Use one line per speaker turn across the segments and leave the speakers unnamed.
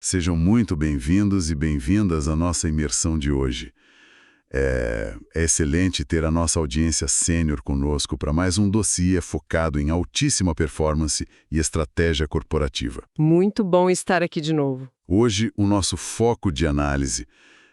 Sejam muito bem-vindos e bem-vindas à nossa imersão de hoje. É excelente ter a nossa audiência sênior conosco para mais um dossiê focado em altíssima performance e estratégia corporativa.
Muito bom estar aqui de novo.
Hoje, o nosso foco de análise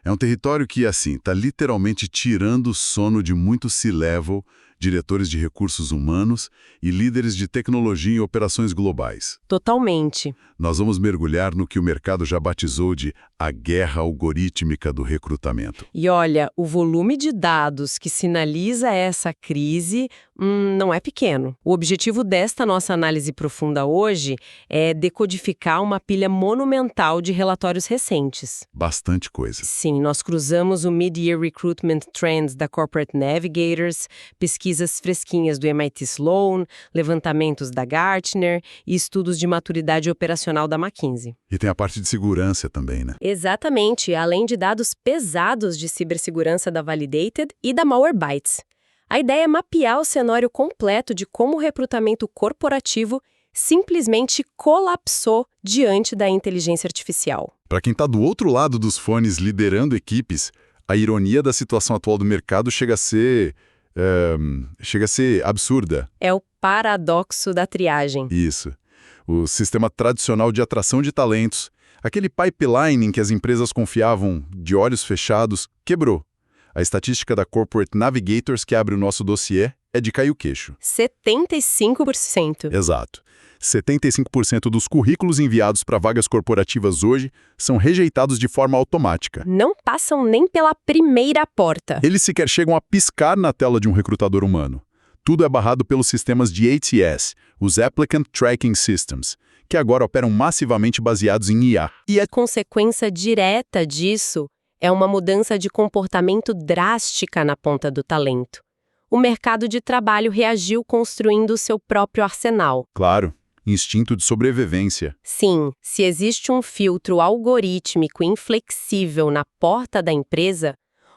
é um território que, está literalmente tirando o sono de muitos C-level, diretores de recursos humanos e líderes de tecnologia em operações globais.
Totalmente.
Nós vamos mergulhar no que o mercado já batizou de a guerra algorítmica do recrutamento.
E olha, o volume de dados que sinaliza essa crise não é pequeno. O objetivo desta nossa análise profunda hoje é decodificar uma pilha monumental de relatórios recentes.
Bastante coisa.
Sim, nós cruzamos o Mid-Year Recruitment Trends da Corporate Navigators, pesquisas fresquinhas do MIT Sloan, levantamentos da Gartner e estudos de maturidade operacional da McKinsey.
E tem a parte de segurança também, né?
Exatamente, além de dados pesados de cibersegurança da Validated e da Malwarebytes. A ideia é mapear o cenário completo de como o recrutamento corporativo simplesmente colapsou diante da inteligência artificial.
Para quem está do outro lado dos fones liderando equipes, a ironia da situação atual do mercado chega a ser absurda.
É o paradoxo da triagem.
Isso. O sistema tradicional de atração de talentos, aquele pipeline em que as empresas confiavam de olhos fechados, quebrou. A estatística da Corporate Navigators que abre o nosso dossiê é de cair o queixo.
75%.
Exato. 75% dos currículos enviados para vagas corporativas hoje são rejeitados de forma automática.
Não passam nem pela primeira porta.
Eles sequer chegam a piscar na tela de um recrutador humano. Tudo é barrado pelos sistemas de ATS, os Applicant Tracking Systems, que agora operam massivamente baseados em IA.
E a consequência direta disso é uma mudança de comportamento drástica na ponta do talento. O mercado de trabalho reagiu construindo o seu próprio arsenal.
Claro, instinto de sobrevivência.
Sim, se existe um filtro algorítmico inflexível na porta da empresa,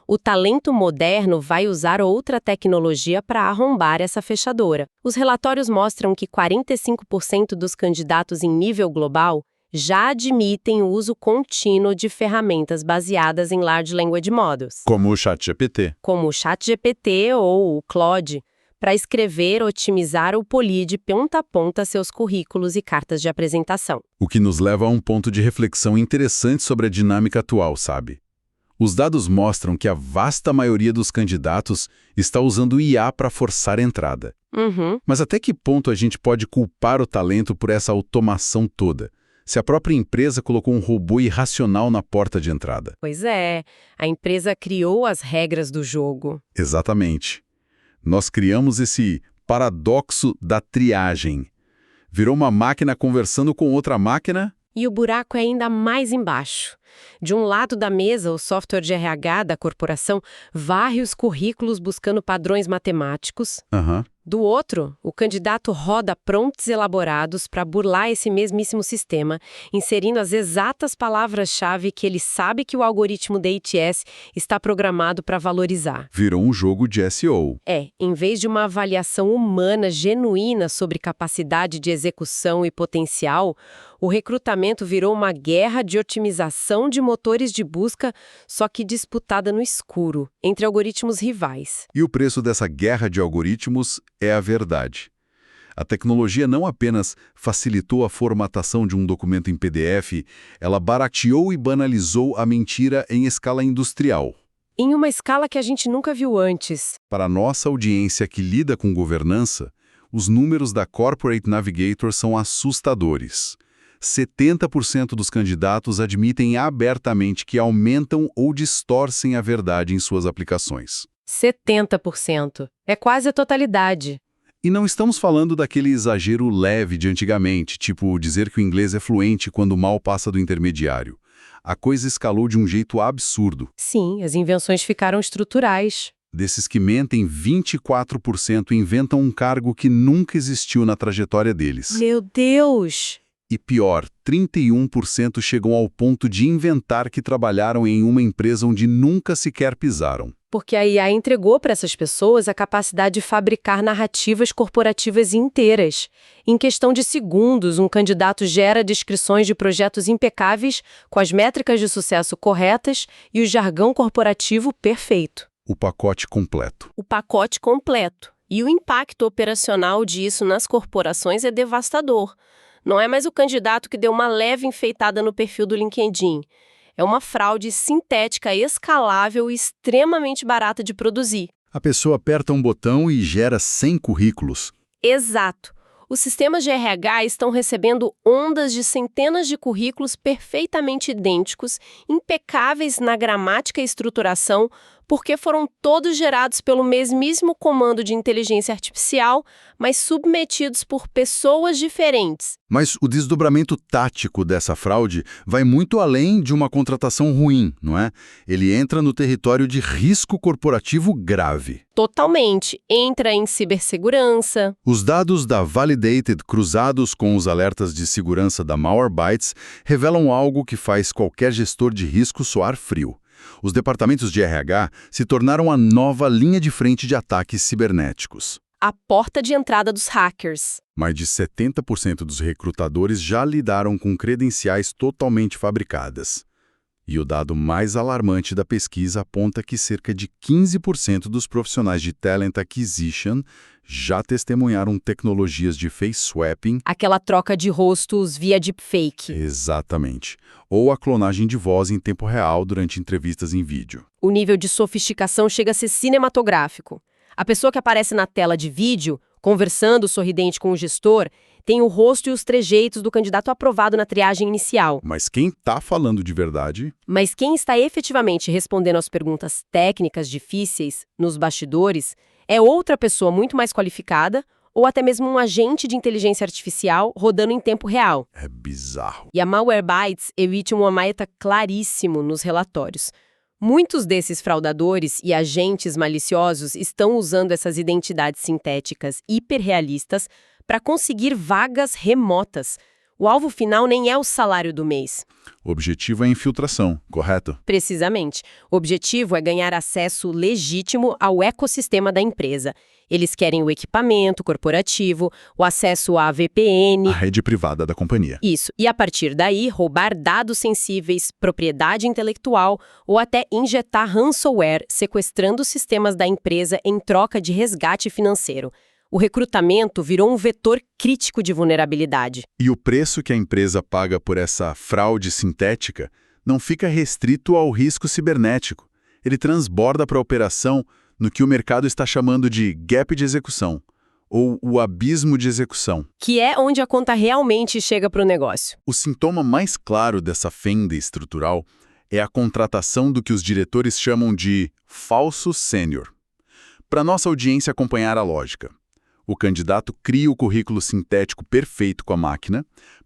o talento moderno vai usar outra tecnologia para arrombar essa fechadura. Os relatórios mostram que 45% dos candidatos em nível global já admitem o uso contínuo de ferramentas baseadas em Large Language Models,
Como o ChatGPT.
como o ChatGPT ou o Claude, para escrever, otimizar ou polir de ponta a ponta seus currículos e cartas de apresentação.
O que nos leva a um ponto de reflexão interessante sobre a dinâmica atual, sabe? Os dados mostram que a vasta maioria dos candidatos está usando IA para forçar a entrada. Mas até que ponto a gente pode culpar o talento por essa automação toda? Se a própria empresa colocou um robô irracional na porta de entrada.
Pois é, a empresa criou as regras do jogo.
Exatamente. Nós criamos esse paradoxo da triagem. Virou uma máquina conversando com outra máquina.
E o buraco é ainda mais embaixo. De um lado da mesa, o software de RH da corporação varre os currículos buscando padrões matemáticos. Do outro, o candidato roda prompts elaborados para burlar esse mesmíssimo sistema, inserindo as exatas palavras-chave que ele sabe que o algoritmo da ATS está programado para valorizar.
Virou um jogo de SEO.
Em vez de uma avaliação humana genuína sobre capacidade de execução e potencial, o recrutamento virou uma guerra de otimização de motores de busca, só que disputada no escuro, entre algoritmos rivais.
E o preço dessa guerra de algoritmos é a verdade. A tecnologia não apenas facilitou a formatação de um documento em PDF, ela barateou e banalizou a mentira em escala industrial.
Em uma escala que a gente nunca viu antes.
Para a nossa audiência que lida com governança, os números da Corporate Navigator são assustadores. 70% dos candidatos admitem abertamente que aumentam ou distorcem a verdade em suas aplicações.
70%. É quase a totalidade.
E não estamos falando daquele exagero leve de antigamente, tipo dizer que o inglês é fluente quando mal passa do intermediário. A coisa escalou de um jeito absurdo.
Sim, as invenções ficaram estruturais.
Desses que mentem, 24% inventam um cargo que nunca existiu na trajetória deles.
Meu Deus!
E pior, 31% chegam ao ponto de inventar que trabalharam em uma empresa onde nunca sequer pisaram.
Porque a IA entregou para essas pessoas a capacidade de fabricar narrativas corporativas inteiras. Em questão de segundos, um candidato gera descrições de projetos impecáveis, com as métricas de sucesso corretas e o jargão corporativo perfeito.
O pacote completo.
O pacote completo. E o impacto operacional disso nas corporações é devastador. Não é mais o candidato que deu uma leve enfeitada no perfil do LinkedIn. É uma fraude sintética escalável e extremamente barata de produzir.
A pessoa aperta um botão e gera 100 currículos.
Exato. Os sistemas de RH estão recebendo ondas de centenas de currículos perfeitamente idênticos, impecáveis na gramática e estruturação, porque foram todos gerados pelo mesmíssimo comando de inteligência artificial, mas submetidos por pessoas diferentes.
Mas o desdobramento tático dessa fraude vai muito além de uma contratação ruim, não é? Ele entra no território de risco corporativo grave.
Totalmente. Entra em cibersegurança.
Os dados da Validated cruzados com os alertas de segurança da Malwarebytes revelam algo que faz qualquer gestor de risco soar frio. Os departamentos de RH se tornaram a nova linha de frente de ataques cibernéticos.
A porta de entrada dos hackers.
Mais de 70% dos recrutadores já lidaram com credenciais totalmente fabricadas. E o dado mais alarmante da pesquisa aponta que cerca de 15% dos profissionais de Talent Acquisition já testemunharam tecnologias de face swapping.
Aquela troca de rostos via deepfake.
Exatamente. Ou a clonagem de voz em tempo real durante entrevistas em vídeo.
O nível de sofisticação chega a ser cinematográfico. A pessoa que aparece na tela de vídeo, conversando sorridente com o gestor, tem o rosto e os trejeitos do candidato aprovado na triagem inicial.
Mas quem está falando de verdade?
Mas quem está efetivamente respondendo às perguntas técnicas difíceis, nos bastidores, é outra pessoa muito mais qualificada ou até mesmo um agente de inteligência artificial rodando em tempo real.
É bizarro.
E a Malwarebytes emite um alerta claríssimo nos relatórios. Muitos desses fraudadores e agentes maliciosos estão usando essas identidades sintéticas hiperrealistas para conseguir vagas remotas. O alvo final nem é o salário do mês.
O objetivo é a infiltração, correto?
Precisamente. O objetivo é ganhar acesso legítimo ao ecossistema da empresa. Eles querem o equipamento corporativo, o acesso à VPN...
A rede privada da companhia.
Isso. E a partir daí, roubar dados sensíveis, propriedade intelectual ou até injetar ransomware, sequestrando os sistemas da empresa em troca de resgate financeiro. O recrutamento virou um vetor crítico de vulnerabilidade.
E o preço que a empresa paga por essa fraude sintética não fica restrito ao risco cibernético. Ele transborda para a operação no que o mercado está chamando de gap de execução, ou o abismo de execução.
Que é onde a conta realmente chega para o negócio.
O sintoma mais claro dessa fenda estrutural é a contratação do que os diretores chamam de falso sênior. Para nossa audiência acompanhar a lógica. O candidato cria o currículo sintético perfeito com a máquina,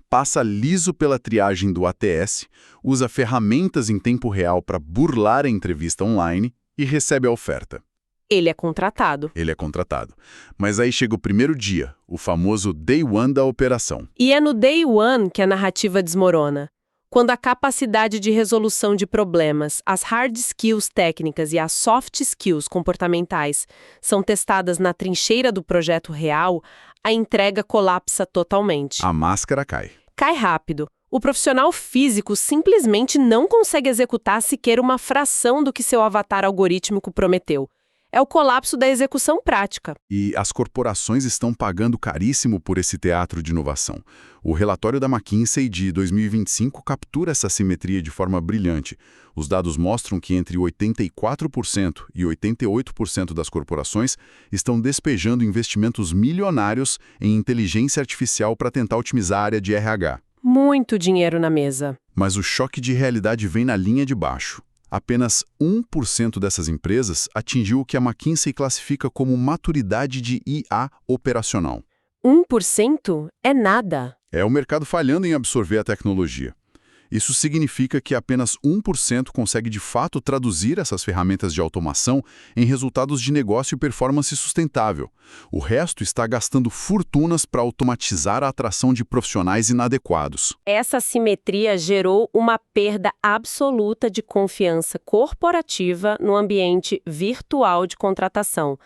passa liso pela triagem do ATS, usa ferramentas em tempo real para burlar a entrevista online e recebe a oferta.
Ele é contratado.
Ele é contratado. Mas aí chega o primeiro dia, o famoso Day One da operação.
E é no Day One que a narrativa desmorona. Quando a capacidade de resolução de problemas, as hard skills técnicas e as soft skills comportamentais são testadas na trincheira do projeto real, a entrega colapsa totalmente.
A máscara cai.
Cai rápido. O profissional físico simplesmente não consegue executar sequer uma fração do que seu avatar algorítmico prometeu. É o colapso da execução prática.
E as corporações estão pagando caríssimo por esse teatro de inovação. O relatório da McKinsey de 2025 captura essa simetria de forma brilhante. Os dados mostram que entre 84% e 88% das corporações estão despejando investimentos milionários em inteligência artificial para tentar otimizar a área de RH.
Muito dinheiro na mesa.
Mas o choque de realidade vem na linha de baixo. Apenas 1% dessas empresas atingiu o que a McKinsey classifica como maturidade de IA operacional.
1% é nada.
É o mercado falhando em absorver a tecnologia. Isso significa que apenas 1% consegue de fato traduzir essas ferramentas de automação em resultados de negócio e performance sustentável. O resto está gastando fortunas para automatizar a atração de profissionais inadequados.
Essa assimetria gerou uma perda absoluta de confiança corporativa no ambiente virtual de contratação.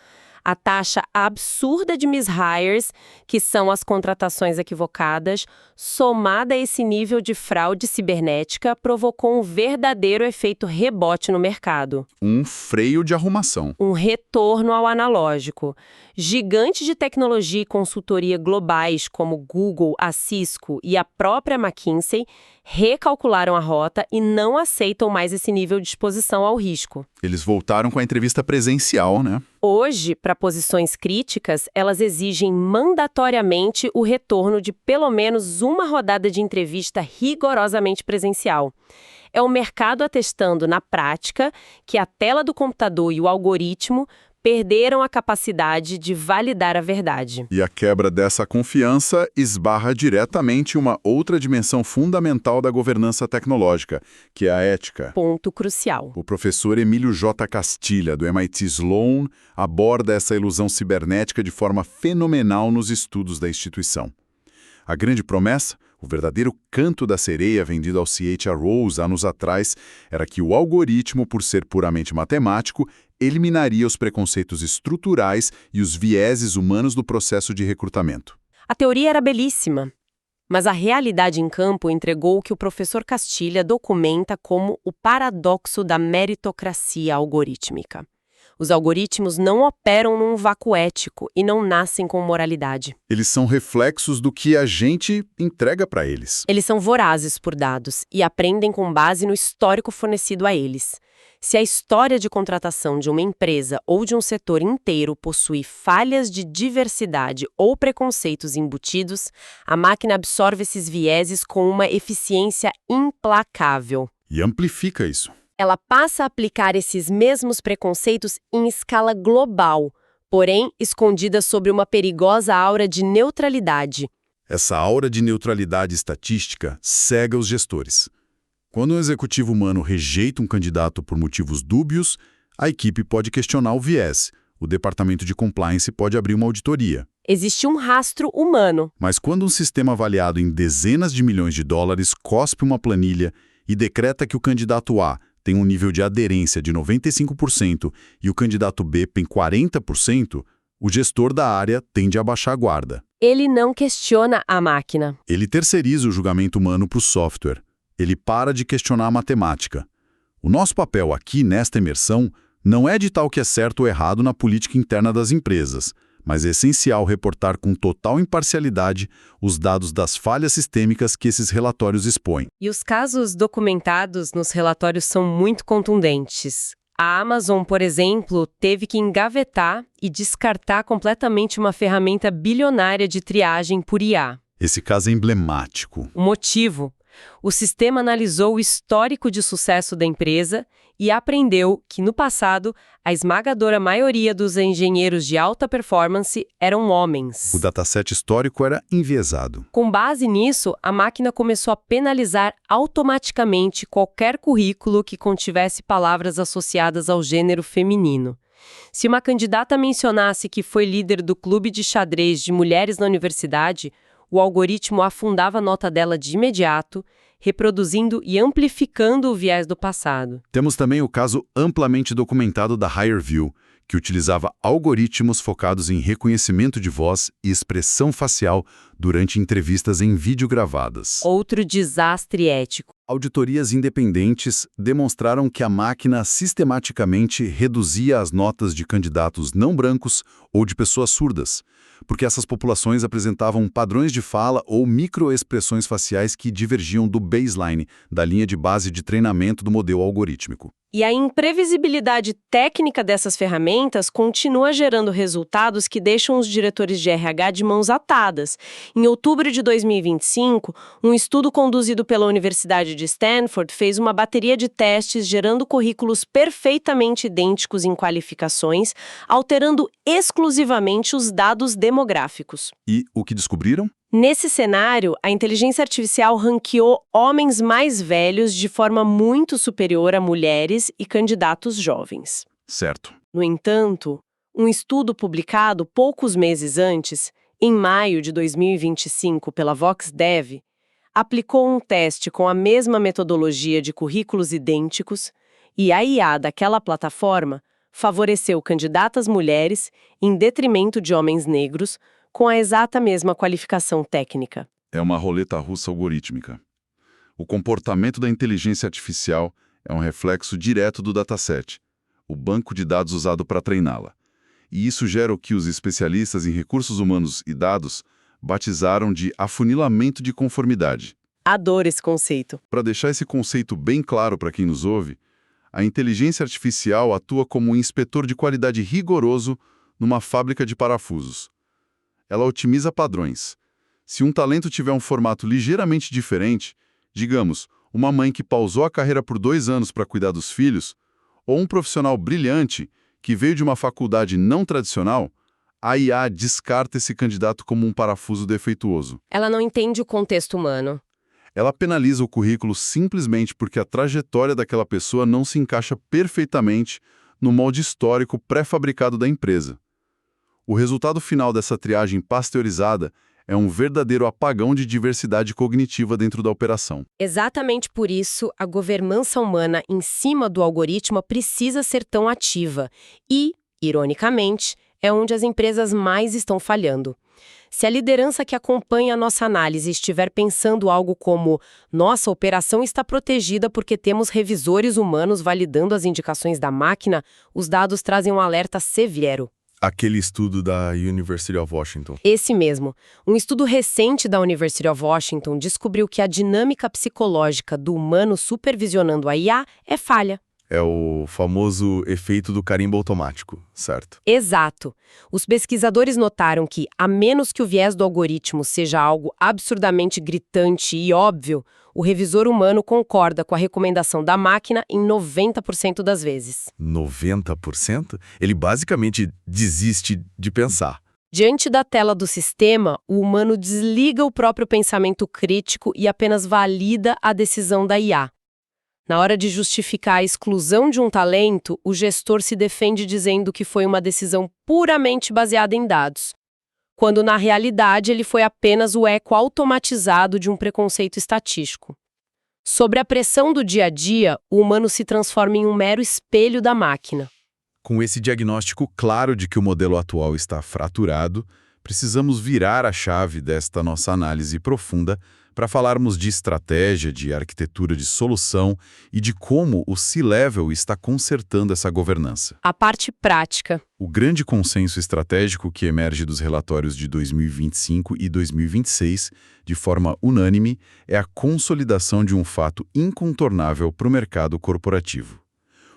A taxa absurda de mishires, que são as contratações equivocadas, somada a esse nível de fraude cibernética, provocou um verdadeiro efeito rebote no mercado.
Um freio de arrumação.
Um retorno ao analógico. Gigantes de tecnologia e consultoria globais como Google, a Cisco e a própria McKinsey recalcularam a rota e não aceitam mais esse nível de exposição ao risco.
Eles voltaram com a entrevista presencial, né?
Hoje, para posições críticas, elas exigem mandatoriamente o retorno de pelo menos uma rodada de entrevista rigorosamente presencial. É o mercado atestando na prática que a tela do computador e o algoritmo perderam a capacidade de validar a verdade.
E a quebra dessa confiança esbarra diretamente uma outra dimensão fundamental da governança tecnológica, que é a ética.
Ponto crucial.
O professor Emílio J. Castilha, do MIT Sloan, aborda essa ilusão cibernética de forma fenomenal nos estudos da instituição. A grande promessa, o verdadeiro canto da sereia vendido ao C.H. Rose anos atrás, era que o algoritmo, por ser puramente matemático, eliminaria os preconceitos estruturais e os vieses humanos do processo de recrutamento.
A teoria era belíssima, mas a realidade em campo entregou o que o professor Castilha documenta como o paradoxo da meritocracia algorítmica. Os algoritmos não operam num vácuo ético e não nascem com moralidade.
Eles são reflexos do que a gente entrega para eles.
Eles são vorazes por dados e aprendem com base no histórico fornecido a eles. Se a história de contratação de uma empresa ou de um setor inteiro possui falhas de diversidade ou preconceitos embutidos, a máquina absorve esses vieses com uma eficiência implacável.
E amplifica isso.
Ela passa a aplicar esses mesmos preconceitos em escala global, porém escondida sob uma perigosa aura de neutralidade.
Essa aura de neutralidade estatística cega os gestores. Quando um executivo humano rejeita um candidato por motivos dúbios, a equipe pode questionar o viés. O departamento de compliance pode abrir uma auditoria.
Existe um rastro humano.
Mas quando um sistema avaliado em dezenas de milhões de dólares cospe uma planilha e decreta que o candidato A tem um nível de aderência de 95% e o candidato B tem 40%, o gestor da área tende a baixar a guarda.
Ele não questiona a máquina.
Ele terceiriza o julgamento humano para o software. Ele para de questionar a matemática. O nosso papel aqui, nesta imersão, não é ditar o que é certo ou errado na política interna das empresas, mas é essencial reportar com total imparcialidade os dados das falhas sistêmicas que esses relatórios expõem.
E os casos documentados nos relatórios são muito contundentes. A Amazon, por exemplo, teve que engavetar e descartar completamente uma ferramenta bilionária de triagem por IA.
Esse caso é emblemático.
O motivo? O sistema analisou o histórico de sucesso da empresa e aprendeu que, no passado, a esmagadora maioria dos engenheiros de alta performance eram homens.
O dataset histórico era enviesado.
Com base nisso, a máquina começou a penalizar automaticamente qualquer currículo que contivesse palavras associadas ao gênero feminino. Se uma candidata mencionasse que foi líder do clube de xadrez de mulheres na universidade, o algoritmo afundava a nota dela de imediato, reproduzindo e amplificando o viés do passado.
Temos também o caso amplamente documentado da HireVue, que utilizava algoritmos focados em reconhecimento de voz e expressão facial durante entrevistas em vídeo gravadas.
Outro desastre ético.
Auditorias independentes demonstraram que a máquina sistematicamente reduzia as notas de candidatos não brancos ou de pessoas surdas, porque essas populações apresentavam padrões de fala ou microexpressões faciais que divergiam do baseline, da linha de base de treinamento do modelo algorítmico.
E a imprevisibilidade técnica dessas ferramentas continua gerando resultados que deixam os diretores de RH de mãos atadas. Em outubro de 2025, um estudo conduzido pela Universidade de Stanford fez uma bateria de testes gerando currículos perfeitamente idênticos em qualificações, alterando exclusivamente os dados demográficos.
E o que descobriram?
Nesse cenário, a inteligência artificial ranqueou homens mais velhos de forma muito superior a mulheres e candidatos jovens.
Certo.
No entanto, um estudo publicado poucos meses antes, em maio de 2025, pela VoxDev, aplicou um teste com a mesma metodologia de currículos idênticos e a IA daquela plataforma favoreceu candidatas mulheres em detrimento de homens negros com a exata mesma qualificação técnica.
É uma roleta russa algorítmica. O comportamento da inteligência artificial é um reflexo direto do dataset, o banco de dados usado para treiná-la. E isso gera o que os especialistas em recursos humanos e dados batizaram de afunilamento de conformidade.
Adoro esse conceito.
Para deixar esse conceito bem claro para quem nos ouve, a inteligência artificial atua como um inspetor de qualidade rigoroso numa fábrica de parafusos. Ela otimiza padrões. Se um talento tiver um formato ligeiramente diferente, digamos, uma mãe que pausou a carreira por 2 anos para cuidar dos filhos, ou um profissional brilhante que veio de uma faculdade não tradicional, a IA descarta esse candidato como um parafuso defeituoso.
Ela não entende o contexto humano.
Ela penaliza o currículo simplesmente porque a trajetória daquela pessoa não se encaixa perfeitamente no molde histórico pré-fabricado da empresa. O resultado final dessa triagem pasteurizada é um verdadeiro apagão de diversidade cognitiva dentro da operação.
Exatamente por isso, a governança humana em cima do algoritmo precisa ser tão ativa e, ironicamente, é onde as empresas mais estão falhando. Se a liderança que acompanha a nossa análise estiver pensando algo como nossa operação está protegida porque temos revisores humanos validando as indicações da máquina, os dados trazem um alerta severo.
Aquele estudo da University of Washington.
Esse mesmo. Um estudo recente da University of Washington descobriu que a dinâmica psicológica do humano supervisionando a IA é falha.
É o famoso efeito do carimbo automático, certo?
Exato. Os pesquisadores notaram que, a menos que o viés do algoritmo seja algo absurdamente gritante e óbvio, o revisor humano concorda com a recomendação da máquina em 90% das vezes.
90%? Ele basicamente desiste de pensar.
Diante da tela do sistema, o humano desliga o próprio pensamento crítico e apenas valida a decisão da IA. Na hora de justificar a exclusão de um talento, o gestor se defende dizendo que foi uma decisão puramente baseada em dados, quando na realidade ele foi apenas o eco automatizado de um preconceito estatístico. Sob a pressão do dia a dia, o humano se transforma em um mero espelho da máquina.
Com esse diagnóstico claro de que o modelo atual está fraturado, precisamos virar a chave desta nossa análise profunda para falarmos de estratégia, de arquitetura de solução e de como o C-Level está consertando essa governança.
A parte prática.
O grande consenso estratégico que emerge dos relatórios de 2025 e 2026, de forma unânime, é a consolidação de um fato incontornável para o mercado corporativo.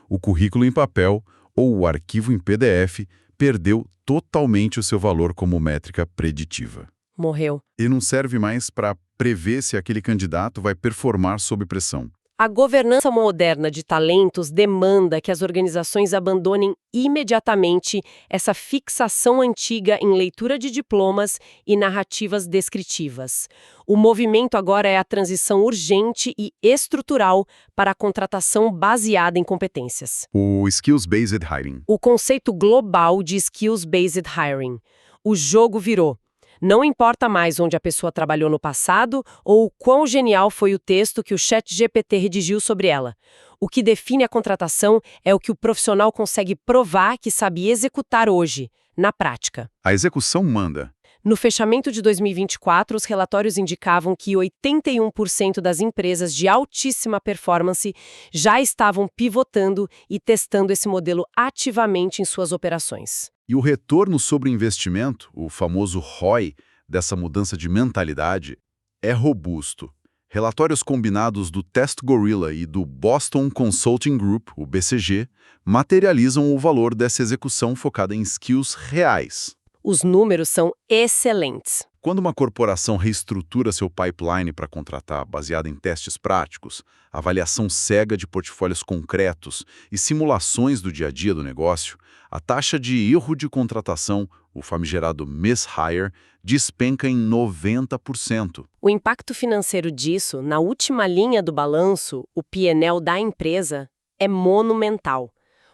O currículo em papel, ou o arquivo em PDF, perdeu totalmente o seu valor como métrica preditiva.
Morreu.
E não serve mais para prever se aquele candidato vai performar sob pressão.
A governança moderna de talentos demanda que as organizações abandonem imediatamente essa fixação antiga em leitura de diplomas e narrativas descritivas. O movimento agora é a transição urgente e estrutural para a contratação baseada em competências.
O Skills-Based Hiring.
O conceito global de Skills-Based Hiring. O jogo virou. Não importa mais onde a pessoa trabalhou no passado ou o quão genial foi o texto que o ChatGPT redigiu sobre ela. O que define a contratação é o que o profissional consegue provar que sabe executar hoje, na prática.
A execução manda.
No fechamento de 2024, os relatórios indicavam que 81% das empresas de altíssima performance já estavam pivotando e testando esse modelo ativamente em suas operações.
E o retorno sobre o investimento, o famoso ROI, dessa mudança de mentalidade, é robusto. Relatórios combinados do Test Gorilla e do Boston Consulting Group, o BCG, materializam o valor dessa execução focada em skills reais.
Os números são excelentes.
Quando uma corporação reestrutura seu pipeline para contratar, baseado em testes práticos, avaliação cega de portfólios concretos e simulações do dia a dia do negócio, a taxa de erro de contratação, o famigerado miss-hire, despenca em 90%.
O impacto financeiro disso, na última linha do balanço, o P&L da empresa, é monumental.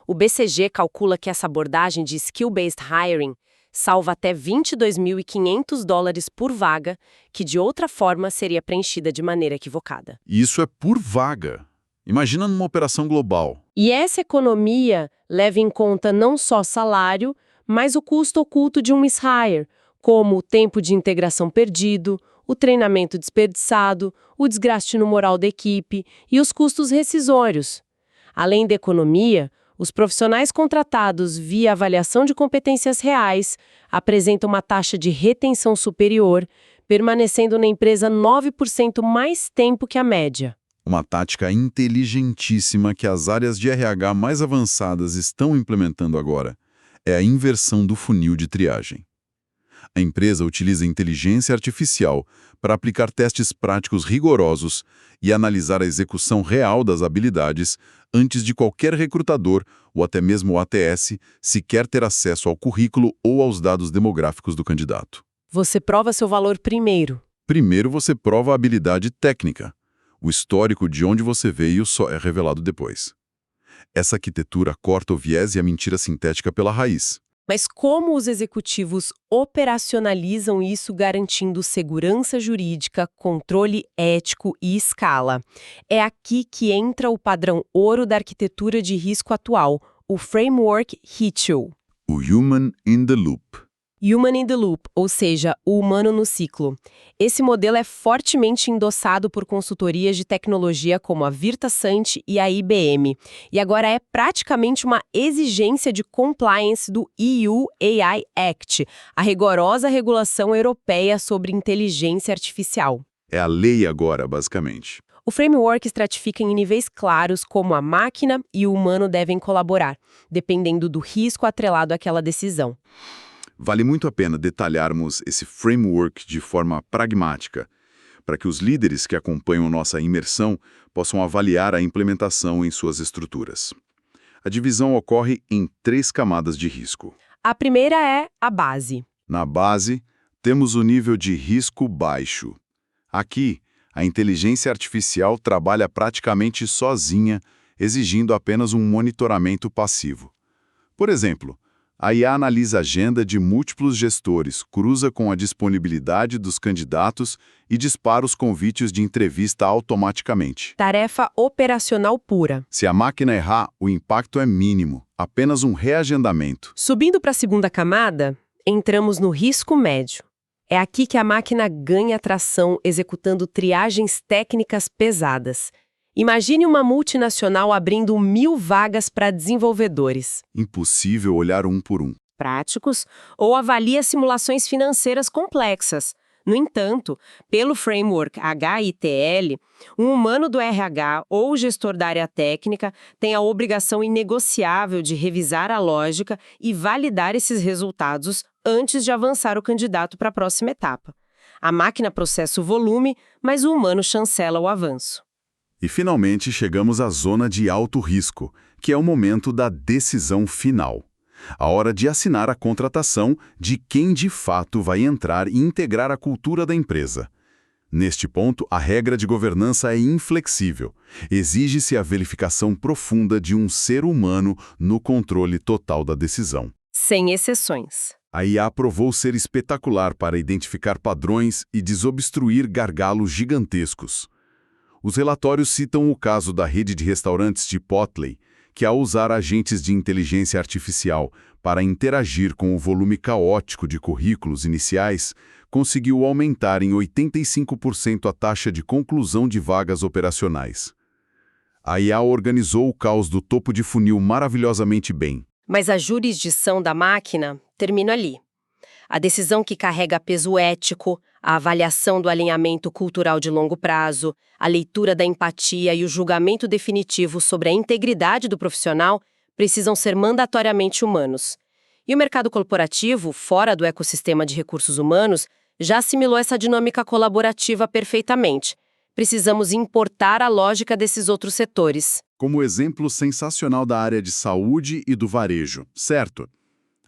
O BCG calcula que essa abordagem de skill-based hiring salva até $22.500 por vaga, que de outra forma seria preenchida de maneira equivocada.
E isso é por vaga. Imagina numa operação global.
E essa economia leva em conta não só salário, mas o custo oculto de um miss-hire, como o tempo de integração perdido, o treinamento desperdiçado, o desgaste no moral da equipe e os custos rescisórios. Além da economia, os profissionais contratados via avaliação de competências reais apresentam uma taxa de retenção superior, permanecendo na empresa 9% mais tempo que a média.
Uma tática inteligentíssima que as áreas de RH mais avançadas estão implementando agora é a inversão do funil de triagem. A empresa utiliza inteligência artificial para aplicar testes práticos rigorosos e analisar a execução real das habilidades antes de qualquer recrutador, ou até mesmo o ATS, sequer ter acesso ao currículo ou aos dados demográficos do candidato.
Você prova seu valor primeiro.
Primeiro você prova a habilidade técnica. O histórico de onde você veio só é revelado depois. Essa arquitetura corta o viés e a mentira sintética pela raiz.
Mas como os executivos operacionalizam isso garantindo segurança jurídica, controle ético e escala? É aqui que entra o padrão ouro da arquitetura de risco atual, o Framework HITCHO.
O Human in the Loop.
Human in the Loop, ou seja, o humano no ciclo. Esse modelo é fortemente endossado por consultorias de tecnologia como a VirtaSant e a IBM, e agora é praticamente uma exigência de compliance do EU AI Act, a rigorosa regulação europeia sobre inteligência artificial.
É a lei agora, basicamente.
O framework estratifica em níveis claros como a máquina e o humano devem colaborar, dependendo do risco atrelado àquela decisão.
Vale muito a pena detalharmos esse framework de forma pragmática, para que os líderes que acompanham nossa imersão possam avaliar a implementação em suas estruturas. A divisão ocorre em 3 camadas de risco.
A primeira é a base.
Na base, temos o nível de risco baixo. Aqui, a inteligência artificial trabalha praticamente sozinha, exigindo apenas um monitoramento passivo. Por exemplo, a IA analisa a agenda de múltiplos gestores, cruza com a disponibilidade dos candidatos e dispara os convites de entrevista automaticamente.
Tarefa operacional pura.
Se a máquina errar, o impacto é mínimo, apenas um reagendamento.
Subindo para a segunda camada, entramos no risco médio. É aqui que a máquina ganha tração executando triagens técnicas pesadas. Imagine uma multinacional abrindo 1.000 vagas para desenvolvedores.
Impossível olhar um por um.
Práticos, ou avalia simulações financeiras complexas. No entanto, pelo framework HITL, um humano do RH ou gestor da área técnica tem a obrigação inegociável de revisar a lógica e validar esses resultados antes de avançar o candidato para a próxima etapa. A máquina processa o volume, mas o humano chancela o avanço.
E finalmente chegamos à zona de alto risco, que é o momento da decisão final. A hora de assinar a contratação de quem de fato vai entrar e integrar a cultura da empresa. Neste ponto, a regra de governança é inflexível. Exige-se a verificação profunda de um ser humano no controle total da decisão.
Sem exceções.
A IA provou ser espetacular para identificar padrões e desobstruir gargalos gigantescos. Os relatórios citam o caso da rede de restaurantes Chipotle, que ao usar agentes de inteligência artificial para interagir com o volume caótico de currículos iniciais, conseguiu aumentar em 85% a taxa de conclusão de vagas operacionais. A IA organizou o caos do topo de funil maravilhosamente bem.
Mas a jurisdição da máquina termina ali. A decisão que carrega peso ético, a avaliação do alinhamento cultural de longo prazo, a leitura da empatia e o julgamento definitivo sobre a integridade do profissional precisam ser mandatoriamente humanos. E o mercado corporativo, fora do ecossistema de recursos humanos, já assimilou essa dinâmica colaborativa perfeitamente. Precisamos importar a lógica desses outros setores.
Como exemplo sensacional da área de saúde e do varejo, certo?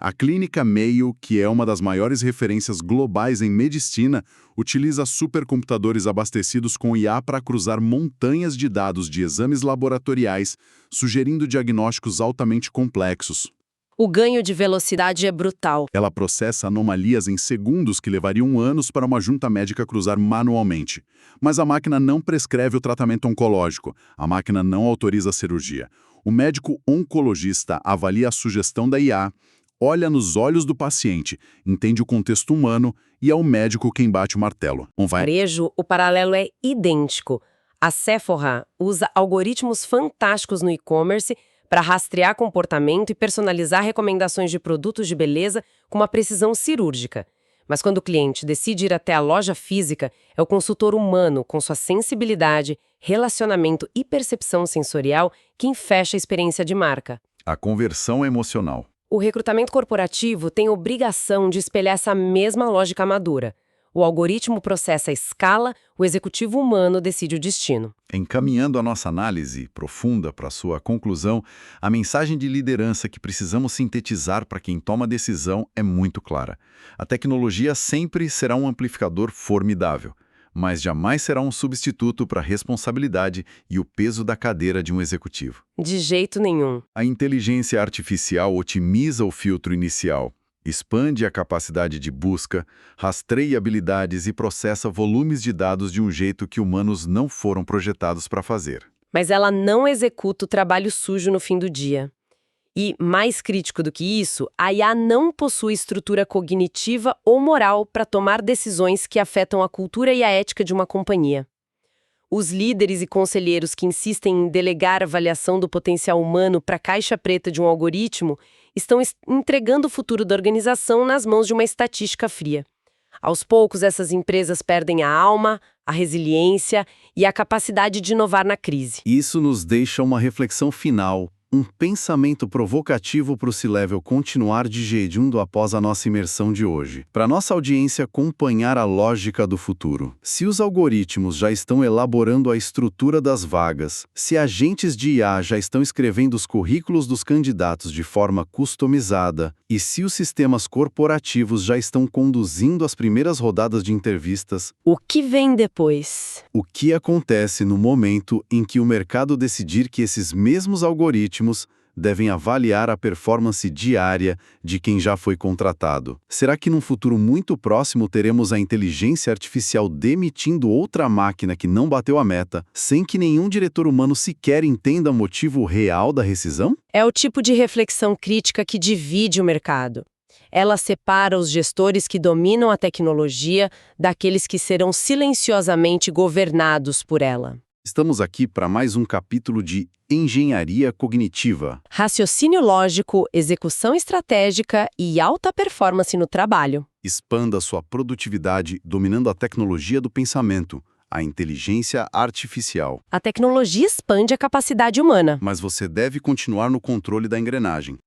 A Clínica Mayo, que é uma das maiores referências globais em medicina, utiliza supercomputadores abastecidos com IA para cruzar montanhas de dados de exames laboratoriais, sugerindo diagnósticos altamente complexos.
O ganho de velocidade é brutal.
Ela processa anomalias em segundos que levariam anos para uma junta médica cruzar manualmente. Mas a máquina não prescreve o tratamento oncológico. A máquina não autoriza a cirurgia. O médico oncologista avalia a sugestão da IA, olha nos olhos do paciente, entende o contexto humano e é o médico quem bate o martelo.
No varejo, o paralelo é idêntico. A Sephora usa algoritmos fantásticos no e-commerce para rastrear comportamento e personalizar recomendações de produtos de beleza com uma precisão cirúrgica. Mas quando o cliente decide ir até a loja física, é o consultor humano, com sua sensibilidade, relacionamento e percepção sensorial, quem fecha a experiência de marca.
A conversão emocional.
O recrutamento corporativo tem obrigação de espelhar essa mesma lógica madura. O algoritmo processa a escala, o executivo humano decide o destino.
Encaminhando a nossa análise profunda para sua conclusão, a mensagem de liderança que precisamos sintetizar para quem toma decisão é muito clara. A tecnologia sempre será um amplificador formidável, mas jamais será um substituto para a responsabilidade e o peso da cadeira de um executivo.
De jeito nenhum.
A inteligência artificial otimiza o filtro inicial, expande a capacidade de busca, rastreia habilidades e processa volumes de dados de um jeito que humanos não foram projetados para fazer.
Mas ela não executa o trabalho sujo no fim do dia. E, mais crítico do que isso, a IA não possui estrutura cognitiva ou moral para tomar decisões que afetam a cultura e a ética de uma companhia. Os líderes e conselheiros que insistem em delegar a avaliação do potencial humano para a caixa preta de um algoritmo estão entregando o futuro da organização nas mãos de uma estatística fria. Aos poucos, essas empresas perdem a alma, a resiliência e a capacidade de inovar na crise.
Isso nos deixa uma reflexão final. Um pensamento provocativo para o C-Level continuar digerindo após a nossa imersão de hoje. Para nossa audiência acompanhar a lógica do futuro. Se os algoritmos já estão elaborando a estrutura das vagas, se agentes de IA já estão escrevendo os currículos dos candidatos de forma customizada, e se os sistemas corporativos já estão conduzindo as primeiras rodadas de entrevistas,
o que vem depois?
O que acontece no momento em que o mercado decidir que esses mesmos algoritmos devem avaliar a performance diária de quem já foi contratado? Será que num futuro muito próximo teremos a inteligência artificial demitindo outra máquina que não bateu a meta, sem que nenhum diretor humano sequer entenda o motivo real da rescisão?
É o tipo de reflexão crítica que divide o mercado. Ela separa os gestores que dominam a tecnologia daqueles que serão silenciosamente governados por ela.
Estamos aqui para mais um capítulo de Engenharia Cognitiva.
Raciocínio lógico, execução estratégica e alta performance no trabalho.
Expanda sua produtividade dominando a tecnologia do pensamento, a inteligência artificial.
A tecnologia expande a capacidade humana.
Mas você deve continuar no controle da engrenagem.